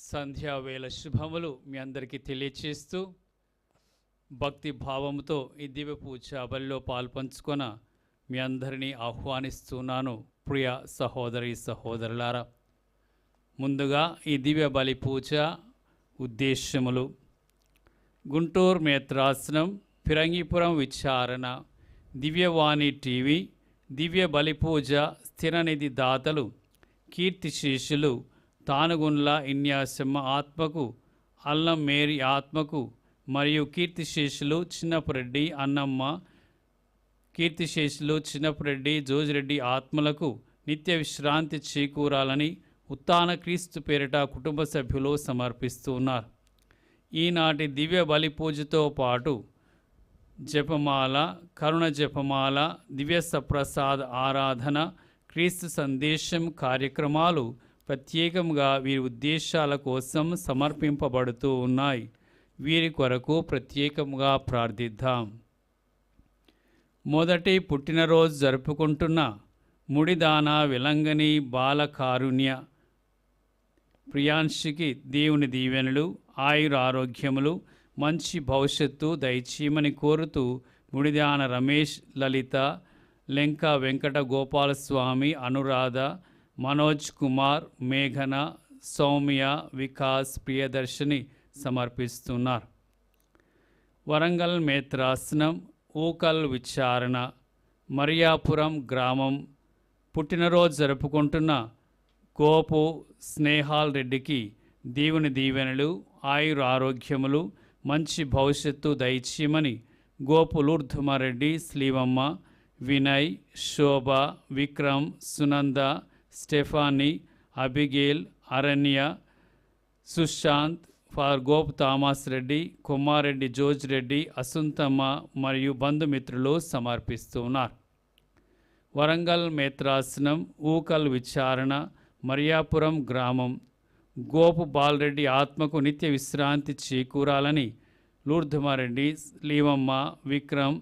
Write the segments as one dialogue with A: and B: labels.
A: సంధ్యావేళ శుభములు మీ అందరికీ తెలియచేస్తూ భక్తి భావంతో ఈ దివ్య పూజ బలిలో పాల్పంచుకొన మీ అందరినీ ఆహ్వానిస్తున్నాను. ప్రియ సహోదరి సహోదరులారా, ముందుగా ఈ దివ్య బలి పూజ ఉద్దేశ్యములు. గుంటూరు మేత్రాసనం, ఫిరంగిపురం విచారణ, దివ్యవాణి టీవీ, దివ్య బలి పూజ స్థిరనిధి దాతలు, కీర్తిశేషులు తానుగుండ్ల ఇన్యాసమ్మ ఆత్మకు, అల్లం మేరీ ఆత్మకు మరియు కీర్తిశేషులు చిన్నపురెడ్డి అన్నమ్మ, కీర్తిశేషులు చిన్నపురెడ్డి జోజిరెడ్డి ఆత్మలకు నిత్య విశ్రాంతి చేకూరాలని ఉత్థాన క్రీస్తు పేరిట కుటుంబ సభ్యులు సమర్పిస్తూ ఉన్నారు. ఈనాటి దివ్య బలి పూజతో పాటు జపమాల, కరుణ జపమాల, దివ్య సప్రసాద్ ఆరాధన, క్రీస్తు సందేశం కార్యక్రమాలు ప్రత్యేకంగా వీరి ఉద్దేశాల కోసం సమర్పింపబడుతూ ఉన్నాయి. వీరి కొరకు ప్రత్యేకంగా ప్రార్థిద్దాం. మొదటి పుట్టినరోజు జరుపుకుంటున్న ముడిదాన విలంగని బాలకారుణ్య ప్రియాంశికి దేవుని దీవెనలు, ఆయురారోగ్యములు, మంచి భవిష్యత్తు దయచేయమని కోరుతూ ముడిదాన రమేష్, లలిత, లెంక వెంకట గోపాలస్వామి, అనురాధ, మనోజ్ కుమార్, మేఘన, సౌమ్య, వికాస్, ప్రియదర్శిని సమర్పిస్తున్నారు. వరంగల్ మేత్రాసనం, ఊకల్ విచారణ, మరియాపురం గ్రామం పుట్టినరోజు జరుపుకుంటున్న గోపు స్నేహాల్ రెడ్డికి దేవుని దీవెనలు, ఆయుర ఆరోగ్యములు, మంచి భవిష్యత్తు దయచేయమని గోపు లూర్ధుమారెడ్డి, శ్రీవమ్మ, వినయ్, శోభ, విక్రమ్, సునంద, స్టెఫానీ, అబిగేల్, అరణ్య, సుశాంత్, ఫార్ గోప్ థామస్ రెడ్డి, కొమ్మారెడ్డి జోర్జ్ రెడ్డి, అసుంతమ్మ మరియు బంధుమిత్రులు సమర్పిస్తున్నారు. వరంగల్ మేత్రాసనం, ఊకల్ విచారణ, మరియాపురం గ్రామం గోపు బాలరెడ్డి ఆత్మకు నిత్య విశ్రాంతి చేకూరాలని లూర్ధమారెడ్డి, లీవమ్మ, విక్రమ్,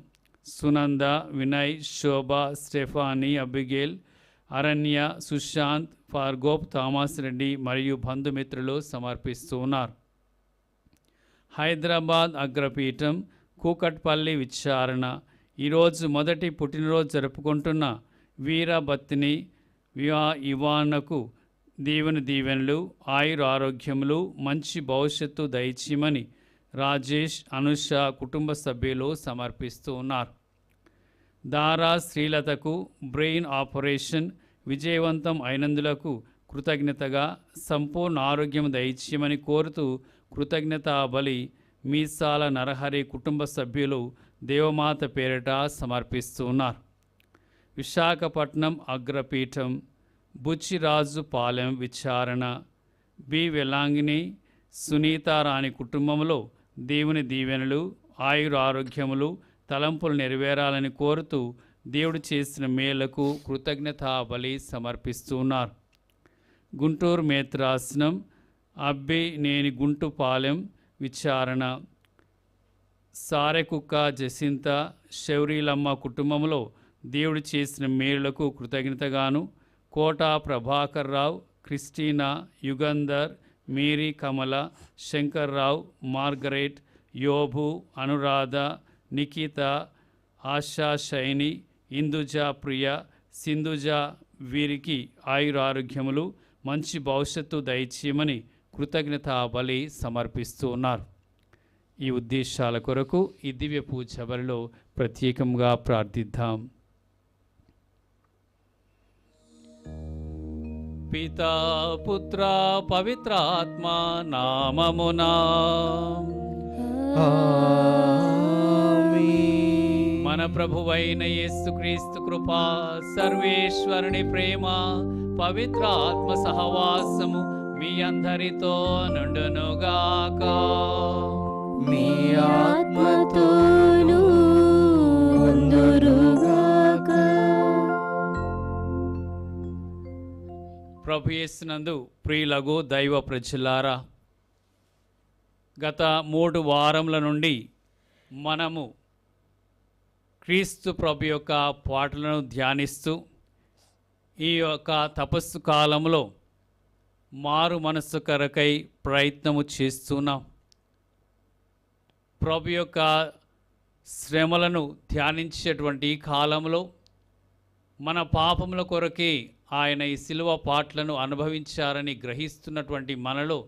A: సునంద, వినయ్, శోభ, స్టెఫానీ, అబిగేల్, అరణ్య, సుశాంత్, ఫార్ గోప్ థామస్ రెడ్డి మరియు బంధుమిత్రులు సమర్పిస్తున్నారు. హైదరాబాద్ అగ్రపీఠం, కూకట్పల్లి విచారణ ఈరోజు మొదటి పుట్టినరోజు జరుపుకుంటున్న వీరబత్తిని ఇవానకు దేవుని దీవెనలు, ఆయురారోగ్యములు, మంచి భవిష్యత్తు దయచేయమని రాజేష్, అనుష కుటుంబ సభ్యులు సమర్పిస్తూ ఉన్నారు. దారా శ్రీలతకు బ్రెయిన్ ఆపరేషన్ విజయవంతం అయినందులకు కృతజ్ఞతగా సంపూర్ణ ఆరోగ్యం దయచేయమని కోరుతూ కృతజ్ఞతా బలి మీసాల నరహరి కుటుంబ సభ్యులు దేవమాత పేరిట సమర్పిస్తూ ఉన్నారు. విశాఖపట్నం అగ్రపీఠం, బుచ్చిరాజు పాలెం విచారణ బి వెలాంగిని, సునీతారాణి కుటుంబంలో దేవుని దీవెనలు, ఆయురారోగ్యములు, తలంపులు నెరవేరాలని కోరుతూ దేవుడు చేసిన మేలకు కృతజ్ఞతా బలి సమర్పిస్తూ ఉన్నారు. గుంటూరు మేత్రాసనం, అబ్బినేని గుంటుపాలెం విచారణ సారెకుక్క జసింత, శౌరీలమ్మ కుటుంబంలో దేవుడు చేసిన మేలులకు కృతజ్ఞతగాను కోటా ప్రభాకర్ రావు, క్రిస్టీనా, యుగంధర్, మీరీ, కమల, శంకర్రావు, మార్గరెట్, యోబు, అనురాధ, నిఖిత, ఆశా, శైని, ఇందుజ, ప్రియ, సింధుజ వీరికి ఆయురారోగ్యములు, మంచి భవిష్యత్తు దయచేయమని కృతజ్ఞతా బలి సమర్పిస్తూ ఉన్నారు. ఈ ఉద్దేశాల కొరకు ఈ దివ్య పూజ బలిలో ప్రత్యేకంగా ప్రార్థిద్దాం. పితా పుత్ర పవిత్రాత్మ నామమునా మన ప్రభువైన యేసుక్రీస్తు కృపా, సర్వేశ్వరుని ప్రేమ, పవిత్ర ఆత్మ సహవాసము మీ అందరితో నుండునుగాక.
B: మీ ఆత్మతోనూ ఉండునుగాక.
A: ప్రభు యేసునందు ప్రియులగు దైవ ప్రజలారా, గత 3 వారముల నుండి మనము క్రీస్తు ప్రభు యొక్క పాటలను ధ్యానిస్తూ ఈ యొక్క తపస్సు కాలంలో మారు మనస్సు కొరకై ప్రయత్నము చేస్తున్నాం. ప్రభు యొక్క శ్రమలను ధ్యానించేటువంటి ఈ కాలంలో మన పాపముల కొరకే ఆయన ఈ శిలువ పాటలను అనుభవించారని గ్రహిస్తున్నటువంటి మనలో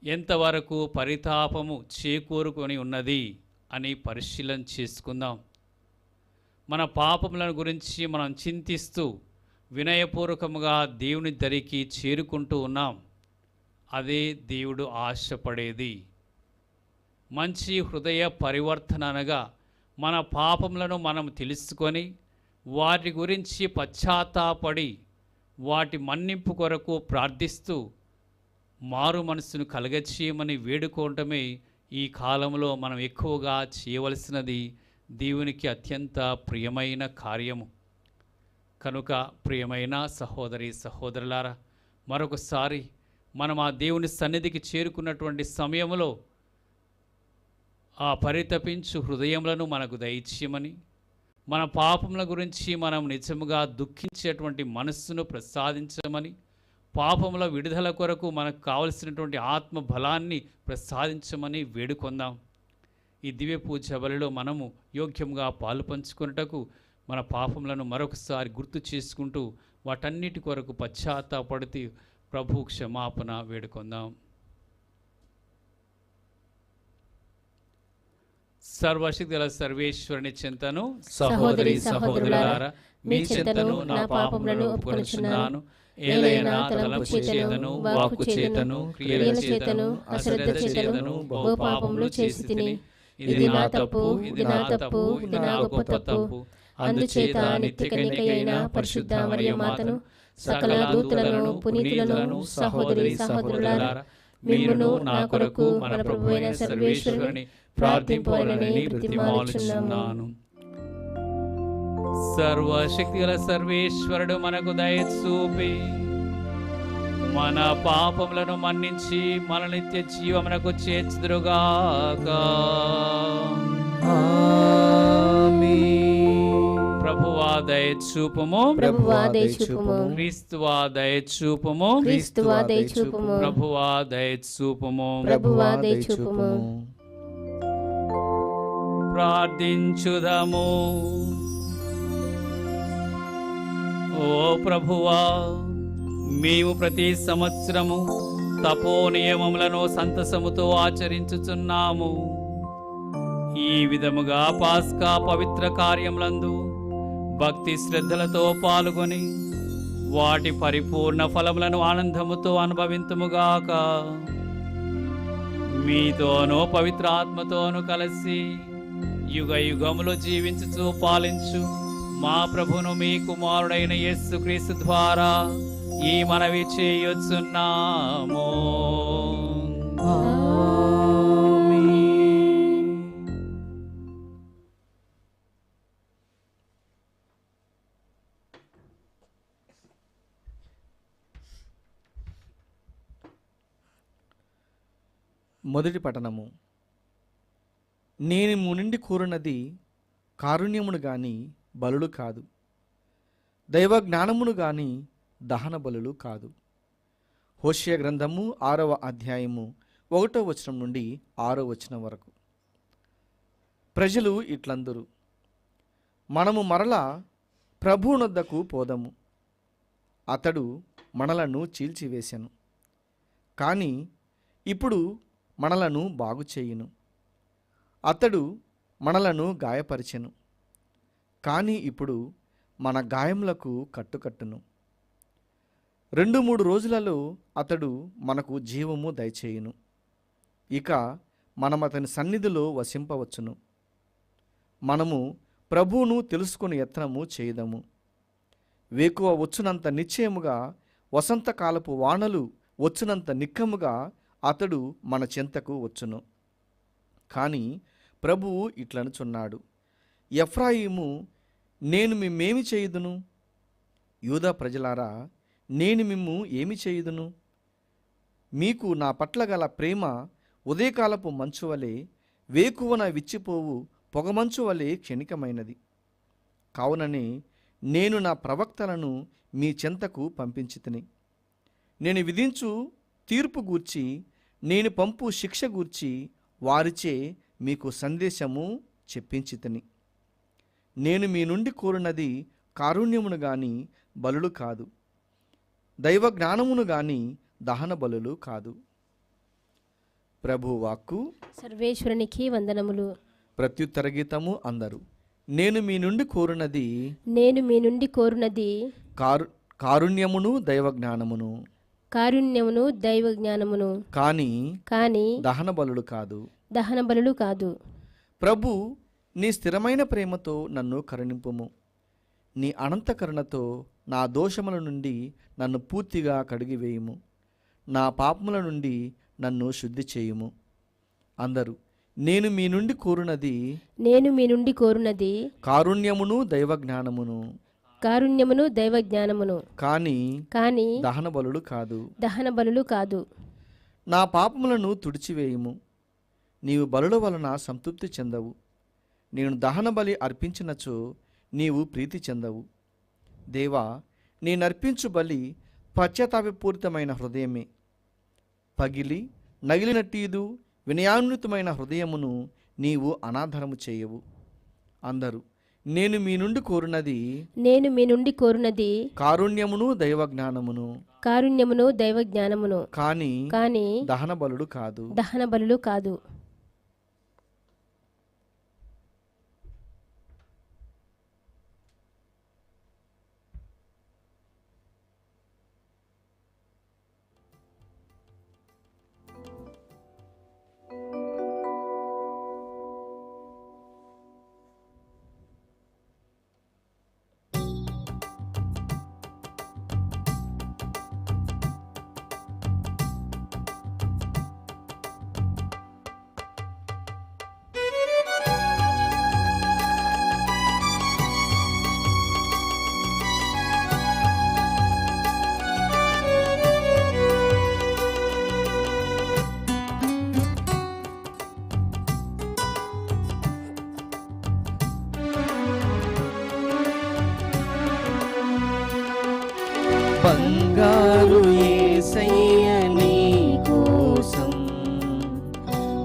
A: ఎంతవరకు పరితాపము చేకూరుకొని ఉన్నది అని పరిశీలన చేసుకుందాం. మన పాపములను గురించి మనం చింతిస్తూ వినయపూర్వకముగా దేవుని దరికి చేరుకుంటూ ఉన్నాం. అదే దేవుడు ఆశపడేది. మంచి హృదయ పరివర్తన అనగా మన పాపములను మనం తెలుసుకొని వాటి గురించి పశ్చాత్తాపడి వాటి మన్నింపు కొరకు ప్రార్థిస్తూ మారు మనసును కలగచేయమని వేడుకోవటమే ఈ కాలంలో మనం ఎక్కువగా చేయవలసినది, దేవునికి అత్యంత ప్రియమైన కార్యము. కనుక ప్రియమైన సహోదరి సహోదరులారా, మరొకసారి మనం ఆ దేవుని సన్నిధికి చేరుకున్నటువంటి సమయంలో ఆ పరితపించు హృదయములను మనకు దయచేయమని, మన పాపముల గురించి మనం నిజముగా దుఃఖించేటువంటి మనస్సును ప్రసాదించమని, పాపముల విడుదల కొరకు మనకు కావలసినటువంటి ఆత్మ బలాన్ని ప్రసాదించమని వేడుకొందాం. ఈ దివ్య పూజ బలిలో మనము యోగ్యంగా పాలు పంచుకున్నటకు మన పాపములను మరొకసారి గుర్తు చేసుకుంటూ వాటన్నిటి కొరకు పశ్చాత్తాపడుతూ ప్రభు క్షమాపణ వేడుకొందాం. సర్వశక్తుల సర్వేశ్వరుని చింతను సహోదరి సహోదరులారా, మీ చింతను నా పాపములను ఒప్పుకొనుచున్నాను. ఏలైనా తలంపు చేతను, వాక్కు చేతను, క్రియల చేతను, అశ్రద్ధ చేతను బహు పాపములు చేసి తిని. ఇది నా తప్పు, ఇది నా తప్పు, ఇది నా గొప్ప తప్పు. అందుచేత నిత్య కన్యకయైన పరిశుద్ధ మరియమాతను, సకల దూతలను, పునీతులను, సహోదరి సహోదరులారా, మిమ్మును నా కొరకు మన ప్రభువైన సర్వేశ్వరుని ప్రార్థింపవలెనని బ్రతిమాలుచున్నాను. సర్వశక్తిగల సర్వేశ్వరుడు మనకు దయ చూపి మన పాపములను మన్నించి మన నిత్య జీవమునకు చేర్చుదురుగాక. ప్రభువా దయ చూపుము,
B: ప్రభువా దయ చూపుము,
A: క్రీస్తువా దయ చూపుము,
B: క్రీస్తువా దయ చూపుము,
A: ప్రభువా దయ చూపుము,
B: ప్రభువా దయ చూపుము.
A: ప్రార్థించుదము. ఓ ప్రభువా, మేము ప్రతి సంవత్సరము తపో నియమములను సంతసముతో ఆచరించుచున్నాము. ఈ విధముగా పాస్కా పవిత్ర కార్యములందు భక్తి శ్రద్ధలతో పాల్గొని వాటి పరిపూర్ణ ఫలములను ఆనందముతో అనుభవింతుముగాక. మీతోనూ పవిత్ర ఆత్మతోనూ కలిసి యుగ యుగములు జీవించుచు పాలించు మా ప్రభును మీ కుమారుడైన యేసుక్రీస్తు ద్వారా ఈ మనవి చేయుచున్నాము.
C: మొదటి పఠనము. నేను మీ నుండి కోరినది కారుణ్యమును గాని బలులు కాదు, దైవ జ్ఞానమును గాని దహన బలులు కాదు. హోషేయ గ్రంథము 6వ అధ్యాయము 1వ వచనం నుండి 6వ వచనం వరకు. ప్రజలు ఇట్లందరు, మనము మరలా ప్రభువునొద్దకు పోదము, అతడు మనలను చీల్చివేశెను, కానీ ఇప్పుడు మనలను బాగు చేయును. అతడు మనలను గాయపరిచెను, కానీ ఇప్పుడు మన గాయములకు కట్టుకట్టును. 2-3 రోజులలో అతడు మనకు జీవము దయచేయును. ఇక మనం అతని సన్నిధిలో వసింపవచ్చును. మనము ప్రభువును తెలుసుకుని యత్నము చేయదము. వేకువ వచ్చునంత నిశ్చయముగా, వసంతకాలపు వానలు వచ్చునంత నిక్కముగా అతడు మన చెంతకు వచ్చును. కానీ ప్రభువు ఇట్లనుచున్నాడు, ఎఫ్రాయిము, నేను మిమ్మేమి చేయుదును? యూదా ప్రజలారా, నేను మిమ్ము ఏమి చేయుదును? మీకు నా పట్ల గల ప్రేమ ఉదయకాలపు మంచు వలె, వేకువన విచ్చిపోవు పొగమంచు వలె క్షణికమైనది. కావుననే నేను నా ప్రవక్తలను మీ చెంతకు పంపించితిని. నేను విధించు తీర్పు గూర్చి, నేను పంపు శిక్ష గూర్చి వారిచే మీకు సందేశము చెప్పించితిని. నేను మీ నుండి కోరినది కారుణ్యమును గాని బలులు కాదు, దైవ జ్ఞానమును గాని దహన బలులు కాదు. ప్రభు వాక్కు.
B: సర్వేశ్వరునికి వందనములు.
C: ప్రత్యుత్తర గీతము అందరు. నేను మీ నుండి కోరినది,
B: నేను మీ నుండి కోరునది
C: కారుణ్యమును దైవ జ్ఞానమును,
B: కారుణ్యమును దైవ జ్ఞానమును,
C: కానీ దహన బలులు కాదు,
B: దహన బలులు కాదు.
C: ప్రభు, నీ స్థిరమైన ప్రేమతో నన్ను కరుణింపుము. నీ అనంత కరుణతో నా దోషముల నుండి నన్ను పూర్తిగా కడిగివేయుము. నా పాపముల నుండి నన్ను శుద్ధి చేయుము. అందరూ, నేను మీ నుండి కోరునది,
B: నేను మీ నుండి కోరునది
C: కారుణ్యమును దైవ జ్ఞానమును,
B: కారుణ్యమును దైవ జ్ఞానమును, కానీ
C: దహన బలులు కాదు,
B: దహన బలులు కాదు.
C: నా పాపములను తుడిచివేయుము. నీవు బలుల వలన సంతృప్తి చెందవు. నేను దహన బలి అర్పించినచో నీవు ప్రీతి చెందవు. దేవా, నేనర్పించు బలి పశ్చాత్తాపపూరితమైన హృదయమే. పగిలి నగిలినట్టీదు వినయాన్వితమైన హృదయమును నీవు అనాదరము చేయవు. అందరూ, నేను మీ నుండి కోరునది,
B: నేను మీ నుండి కోరునది
C: కారుణ్యమును దైవ జ్ఞానమును,
B: కారుణ్యమును దైవ జ్ఞానమును, కానీ
C: దహన బలులు కాదు,
B: దహన బలులు కాదు.
C: బంగారు యేసయ్య నీ కోసం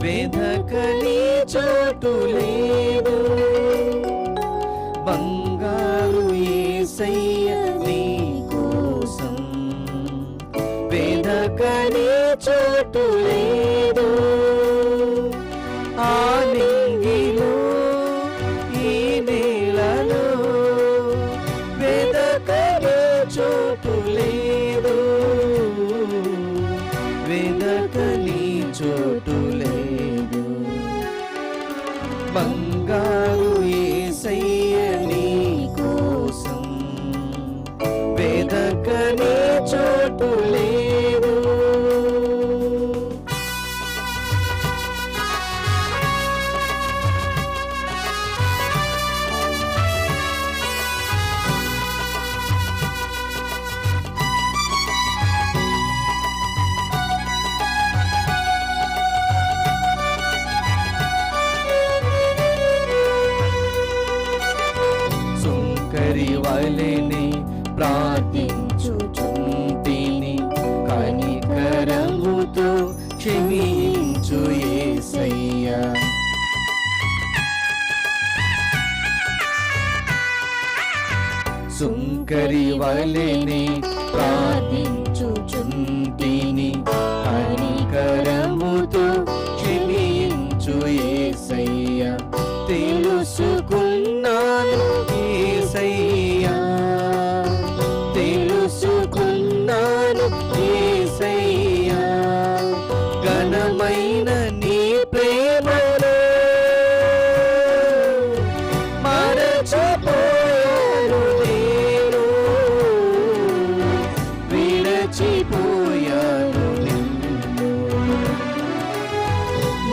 C: వెదకని చోటు లేదు. బంగారు యేసయ్య నీ కోసం వెదకని చోటు లేదు. ఆ నింగిలో ఈ నేలలో వెదకని చోటు లేదు. వెదకని చోటు లేదు. బంగారు యేసయ్య నీ కోసం వెదకని చోటు లేదు. వలెనే ప్రార్థించుచుంటిని కనికరముతో క్షమించు యేసయ్యా. సుంకరి వలెనే ప్రార్థించుచుంటిని కనికరముతో క్షమించు యేసయ్యా. తెలుసుకున్నాను యేసయ్యా, తెలుసుకున్నాను యేసయ్యా, ఘనమైన నీ ప్రేమలో మరచిపోయాను నేను, విరచిపోయాను నిన్ను,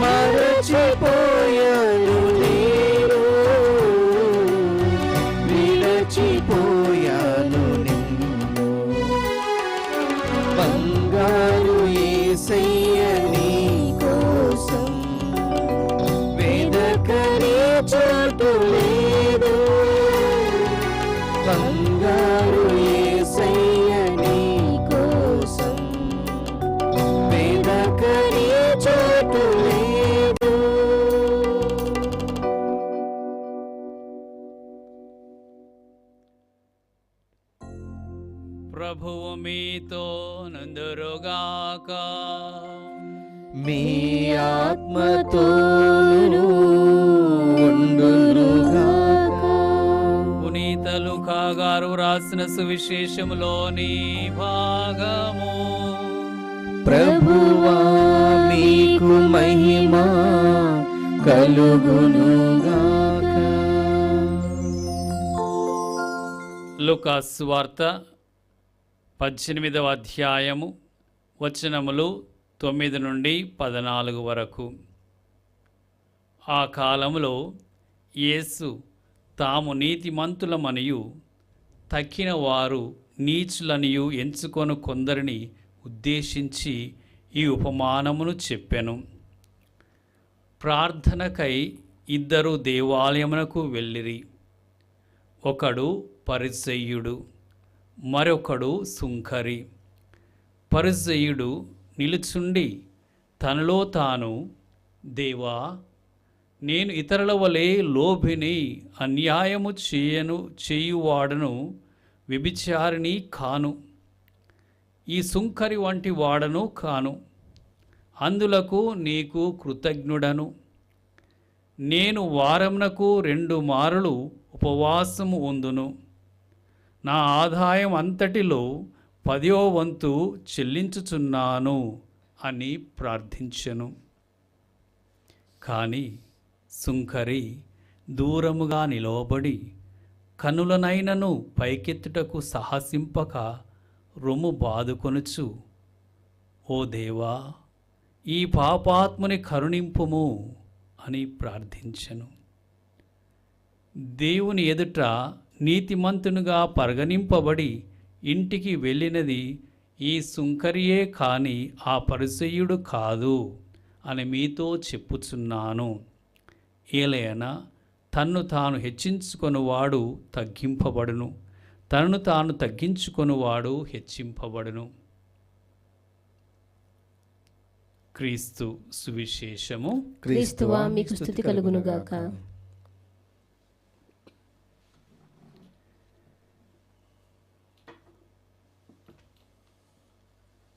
C: మరచిపోయాను పోయాను నిన్ను. బంగారు యేసయ్య నీ కోసం వెదకని చోటు లేదు. బంగారు యేసయ్య నీ కోసం వెదకని చోటు లేదు.
A: ప్రభువు మీతో నందురుగాక.
C: మీ ఆత్మతోను ఉండునుగాక.
A: పునీత లూకా గారు రాసిన సువిశేషములోని భాగము.
C: ప్రభువా మీకు మహిమ కలుగునుగాక.
A: లూకా సువార్త 18వ అధ్యాయము వచనములు 9 నుండి 14 వరకు. ఆ కాలములో యేసు తాము నీతిమంతులమనియు తక్కిన వారు నీచులనియు ఎంచుకొను కొందరిని ఉద్దేశించి ఈ ఉపమానమును చెప్పెను. ప్రార్థనకై 2 దేవాలయమునకు వెళ్ళిరి. ఒకడు పరిసయ్యుడు, మరొకడు సుంకరి. పరిసయ్యుడు నిలుచుండి తనలో తాను, దేవా, నేను ఇతరుల వలె లోభిని, అన్యాయము చేయువాడను, వ్యభిచారిని కాను, ఈ సుంకరి వంటి వాడను కాను. అందులకు నీకు కృతజ్ఞుడను. నేను వారమునకు 2 మారులు ఉపవాసము ఉందును. నా ఆదాయం అంతటిలో 10వ వంతు చెల్లించుచున్నాను అని ప్రార్థించెను. కానీ సుంకరి దూరముగా నిలవబడి కనులనైనను పైకెత్తుటకు సాహసింపక రొమ్ము బాదుకొనుచు, ఓ దేవా, ఈ పాపాత్ముని కరుణింపుము అని ప్రార్థించెను. దేవుని ఎదుట నీతిమంతునిగా పరిగణింపబడి ఇంటికి వెళ్ళినది ఈ సుంకరియే కాని ఆ పరిసయ్యుడు కాదు అని మీతో చెప్పుచున్నాను. ఏలయన తన్ను తాను హెచ్చించుకొనువాడు తగ్గింపబడును, తనను తాను తగ్గించుకొనువాడు హెచ్చింపబడును. క్రీస్తు సువిశేషము.
B: క్రీస్తువా మీకు స్తుతి కలుగునుగాక.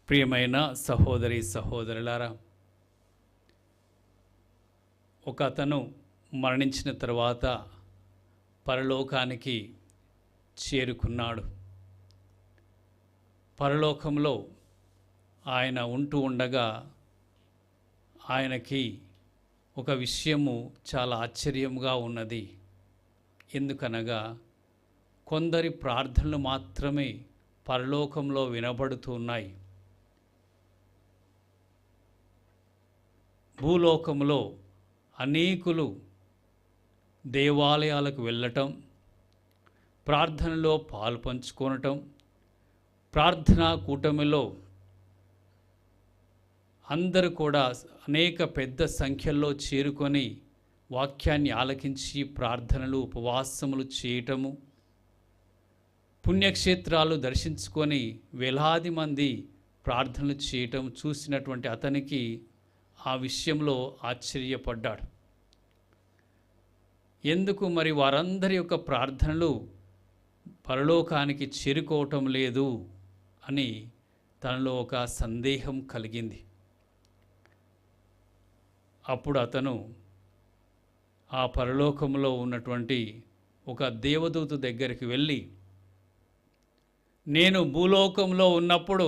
A: ప్రియమైన సహోదరి సహోదరులారా, ఒక అతను మరణించిన తర్వాత పరలోకానికి చేరుకున్నాడు. పరలోకంలో ఆయన ఉంటూ ఉండగా ఆయనకి ఒక విషయము చాలా ఆశ్చర్యంగా ఉన్నది. ఎందుకనగా కొందరి ప్రార్థనలు మాత్రమే పరలోకంలో వినబడుతున్నాయి. భూలోకంలో అనేకులు దేవాలయాలకు వెళ్ళటం, ప్రార్థనలో పాలు పంచుకోవటం, ప్రార్థనా కూటమిలో అందరూ కూడా అనేక పెద్ద సంఖ్యలో చేరుకొని వాక్యాన్ని ఆలకించి ప్రార్థనలు ఉపవాసములు చేయటము, పుణ్యక్షేత్రాలు దర్శించుకొని వేలాది మంది ప్రార్థనలు చేయటం చూసినటువంటి అతనికి ఆ విషయంలో ఆశ్చర్యపడ్డాడు. ఎందుకు మరి వారందరి యొక్క ప్రార్థనలు పరలోకానికి చేరుకోవటం లేదు అని తనలో ఒక సందేహం కలిగింది. అప్పుడు అతను ఆ పరలోకంలో ఉన్నటువంటి ఒక దేవదూత దగ్గరికి వెళ్ళి, నేను భూలోకంలో ఉన్నప్పుడు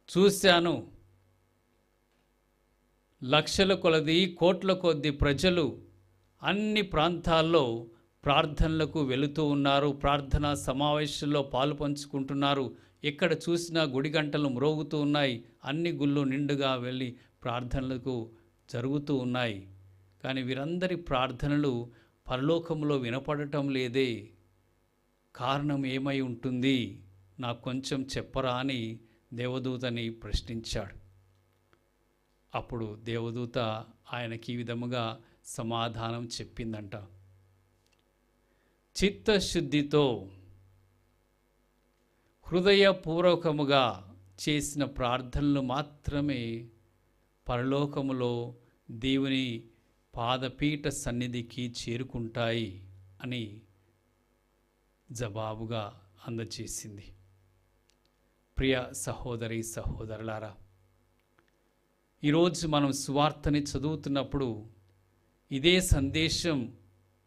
A: చూశాను, లక్షల కొలది కోట్ల కొద్ది ప్రజలు అన్ని ప్రాంతాల్లో ప్రార్థనలకు వెళుతూ ఉన్నారు, ప్రార్థనా సమావేశంలో పాలు పంచుకుంటున్నారు. ఎక్కడ చూసినా గుడి గంటలు మ్రోగుతూ ఉన్నాయి, అన్ని గుళ్ళు నిండుగా వెళ్ళి ప్రార్థనలకు జరుగుతూ ఉన్నాయి. కానీ వీరందరి ప్రార్థనలు పరలోకంలో వినపడటం లేదే, కారణం ఏమై ఉంటుంది, నాకు కొంచెం చెప్పరా అని దేవదూతని ప్రశ్నించాడు. అప్పుడు దేవదూత ఆయనకి ఈ విధముగా సమాధానం చెప్పిందంట. చిత్తశుద్ధితో హృదయపూర్వకముగా చేసిన ప్రార్థనలు మాత్రమే పరలోకములో దేవుని పాదపీఠ సన్నిధికి చేరుకుంటాయి అని జవాబుగా అందజేసింది. ప్రియ సహోదరి సహోదరులారా, ఈరోజు మనం సువార్తని చదువుతున్నప్పుడు ఇదే సందేశం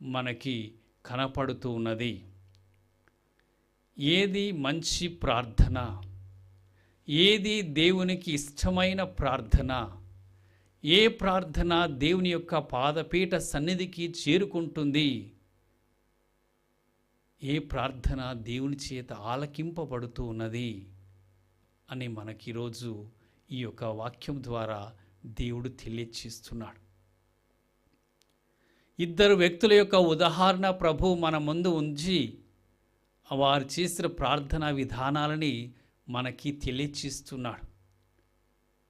A: మనకి కనపడుతూ ఉన్నది. ఏది మంచి ప్రార్థన, ఏది దేవునికి ఇష్టమైన ప్రార్థన, ఏ ప్రార్థన దేవుని యొక్క పాదపీఠ సన్నిధికి చేరుకుంటుంది, ఏ ప్రార్థన దేవుని చేత ఆలకింపబడుతూ ఉన్నది అని మనకి ఈరోజు ఈ యొక్క వాక్యం ద్వారా దేవుడు తెలియచేస్తున్నాడు. ఇద్దరు వ్యక్తుల యొక్క ఉదాహరణ ప్రభు మన ముందు ఉంచి వారు చేసిన ప్రార్థనా విధానాలని మనకి తెలియచేస్తున్నాడు.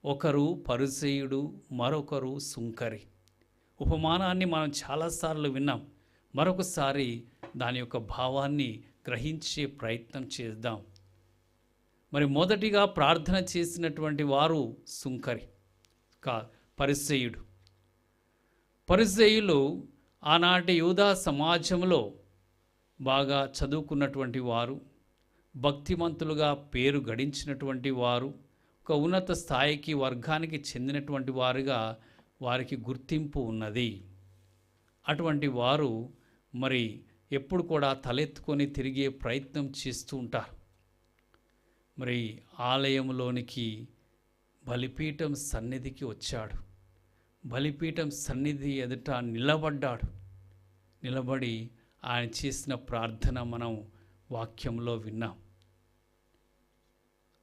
A: ఒకరు పరిసయ్యుడు, మరొకరు సుంకరి. ఉపమానాన్ని మనం చాలాసార్లు విన్నాం. మరొకసారి దాని యొక్క భావాన్ని గ్రహించే ప్రయత్నం చేద్దాం. మరి మొదటిగా ప్రార్థన చేసినటువంటి వారు సుంకరి, పరిసయ్యుడు. పరిసయ్యులు ఆనాటి యూదా సమాజంలో బాగా చదువుకున్నటువంటి వారు, భక్తిమంతులుగా పేరు గడించినటువంటి వారు, ఒక ఉన్నత స్థాయికి వర్గానికి చెందినటువంటి వారుగా వారికి గుర్తింపు ఉన్నది. అటువంటి వారు మరి ఎప్పుడు కూడా తలెత్తుకొని తిరిగే ప్రయత్నం చేస్తూ ఉంటారు. మరి ఆలయంలోనికి బలిపీఠం సన్నిధికి వచ్చాడు. బలిపీఠం సన్నిధి ఎదుట నిలబడ్డాడు. నిలబడి ఆయన చేసిన ప్రార్థన మనం వాక్యంలో విన్నాం.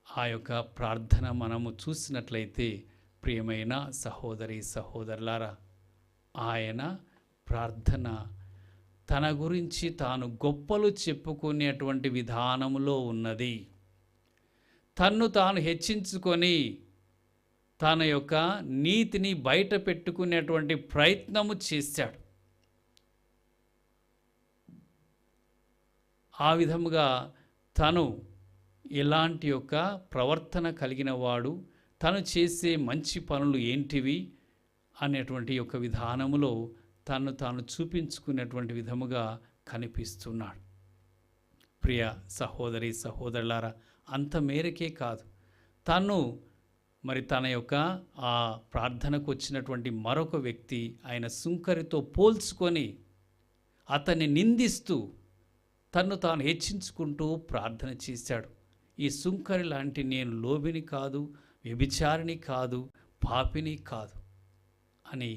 A: ఆ యొక్క ప్రార్థన మనము చూసినట్లయితే ప్రియమైన సహోదరి సహోదరులారా, ఆయన ప్రార్థన తన గురించి తాను గొప్పలు చెప్పుకునేటువంటి విధానములో ఉన్నది. తన్ను తాను హెచ్చించుకొని తన యొక్క నీతిని బయట పెట్టుకునేటువంటి ప్రయత్నము చేశాడు. ఆ విధముగా తను ఎలాంటి యొక్క ప్రవర్తన కలిగిన వాడు, తను చేసే మంచి పనులు ఏంటివి అనేటువంటి యొక్క విధానములో తను తాను చూపించుకునేటువంటి విధముగా కనిపిస్తున్నాడు. ప్రియ సహోదరి సహోదరులారా, అంత మేరకే కాదు, తను మరి తన యొక్క ఆ ప్రార్థనకు వచ్చినటువంటి మరొక వ్యక్తి ఆయన సుంకరితో పోల్చుకొని అతన్ని నిందిస్తూ తన్ను తాను హెచ్చించుకుంటూ ప్రార్థన చేశాడు. ఈ సుంకరి లాంటి నేను లోబిని కాదు, వ్యభిచారిణి కాదు, పాపిని కాదు అని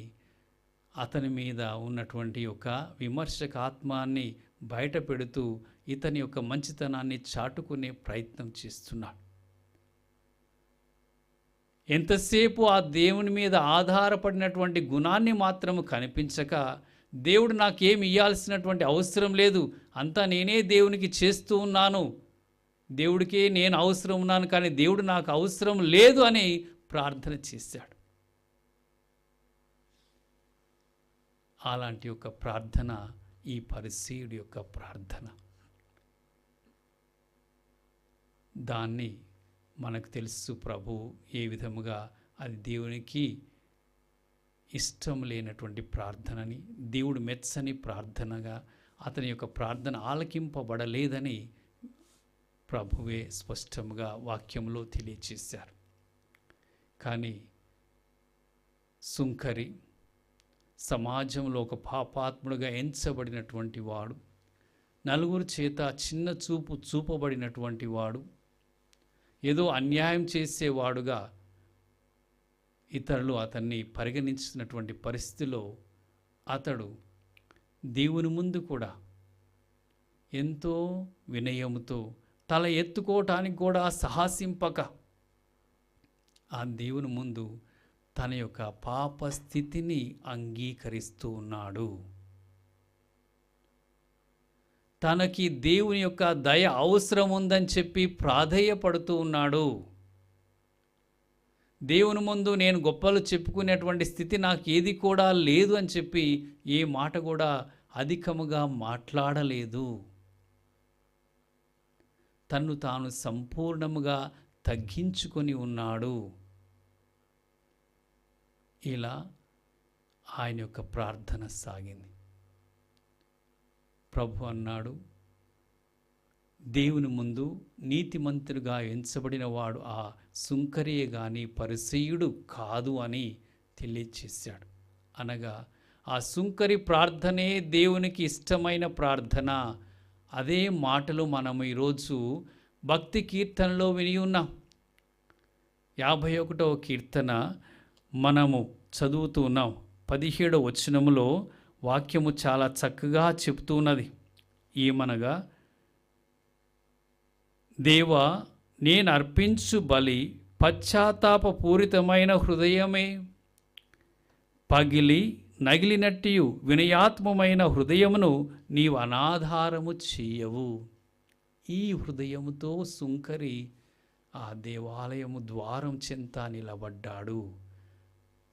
A: అతని మీద ఉన్నటువంటి ఒక విమర్శక ఆత్మాన్ని బయట పెడుతూ ఇతని యొక్క మంచితనాన్ని చాటుకునే ప్రయత్నం చేస్తున్నాడు. ఎంతసేపు ఆ దేవుని మీద ఆధారపడినటువంటి గుణాన్ని మాత్రము కనిపించక, దేవుడు నాకేమి ఇవ్వాల్సినటువంటి అవసరం లేదు, అంతా నేనే దేవునికి చేస్తూ ఉన్నాను, దేవుడికే నేను అవసరం ఉన్నాను కానీ దేవుడు నాకు అవసరం లేదు అని ప్రార్థన చేశాడు. అలాంటి యొక్క ప్రార్థన ఈ పరిసయ్యుడి యొక్క ప్రార్థన. దాన్ని మనకు తెలుసు ప్రభు ఏ విధముగా అది దేవునికి ఇష్టం లేనటువంటి ప్రార్థనని, దేవుడు మెచ్చని ప్రార్థనగా, అతని యొక్క ప్రార్థన ఆలకింపబడలేదని ప్రభువే స్పష్టంగా వాక్యంలో తెలియచేశారు. కానీ సుంకరి సమాజంలో ఒక పాపాత్ముడుగా ఎంచబడినటువంటి వాడు, నలుగురు చేత చిన్న చూపు చూపబడినటువంటి వాడు, ఏదో అన్యాయం చేసేవాడుగా ఇతరులు అతన్ని పరిగణించినటువంటి పరిస్థితిలో అతడు దేవుని ముందు కూడా ఎంతో వినయముతో తల ఎత్తుకోవటానికి కూడా సాహసింపక ఆ దేవుని ముందు తన యొక్క పాప స్థితిని అంగీకరిస్తూ ఉన్నాడు. తనకి దేవుని యొక్క దయ అవసరం ఉందని చెప్పి ప్రాధేయపడుతూ ఉన్నాడు. దేవుని ముందు నేను గొప్పలు చెప్పుకునేటువంటి స్థితి నాకు ఏది కూడా లేదు అని చెప్పి ఏ మాట కూడా అధికముగా మాట్లాడలేదు. తన్ను తాను సంపూర్ణముగా తగ్గించుకొని ఉన్నాడు. ఇలా ఆయన యొక్క ప్రార్థన సాగింది. ప్రభు అన్నాడు, దేవుని ముందు నీతిమంతుడుగా ఎంచబడిన వాడు ఆ సుంకరియే గాని పరిసయ్యుడు కాదు అని తెలియచేశాడు. అనగా ఆ సుంకరి ప్రార్థనే దేవునికి ఇష్టమైన ప్రార్థన. అదే మాటలు మనం ఈరోజు భక్తి కీర్తనలో విని ఉన్నాం. 51వ కీర్తన మనము చదువుతూ ఉన్నాం. 17వ వచనములో వాక్యము చాలా చక్కగా చెప్తున్నది. ఏమనగా, దేవా, నేను అర్పించు బలి పశ్చాత్తాపపూరితమైన హృదయమే, పగిలి నగిలినట్టియు వినయాత్మమైన హృదయమును నీవు అనాధారము చేయవు. ఈ హృదయముతో సుంకరి ఆ దేవాలయము ద్వారం చెంత నిలబడ్డాడు.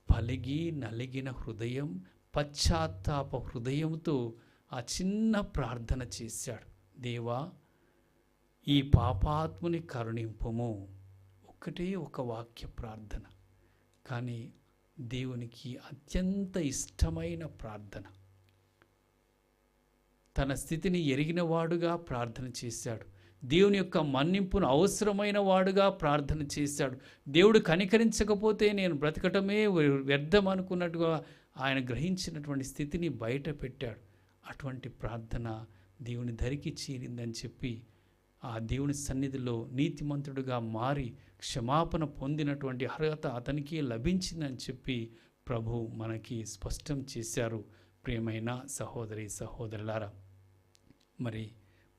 A: పలిగి నలిగిన హృదయం, పశ్చాత్తాప హృదయంతో ఆ చిన్న ప్రార్థన చేశాడు. దేవా, ఈ పాపాత్ముని కరుణింపుము. ఒక్కటే ఒక వాక్య ప్రార్థన, కానీ దేవునికి అత్యంత ఇష్టమైన ప్రార్థన. తన స్థితిని ఎరిగిన వాడుగా ప్రార్థన చేశాడు. దేవుని యొక్క మన్నింపును అవసరమైన వాడుగా ప్రార్థన చేశాడు. దేవుడు కనికరించకపోతే నేను బ్రతకటమే వ్యర్థం అనుకున్నట్టుగా ఆయన గ్రహించినటువంటి స్థితిని బయట పెట్టాడు. అటువంటి ప్రార్థన దేవుని ధరికి చేరిందని చెప్పి ఆ దేవుని సన్నిధిలో నీతిమంతుడుగా మారి క్షమాపణ పొందినటువంటి అర్హత అతనికి లభించిందని చెప్పి ప్రభు మనకి స్పష్టం చేశారు. ప్రియమైన సహోదరి సహోదరులారా, మరి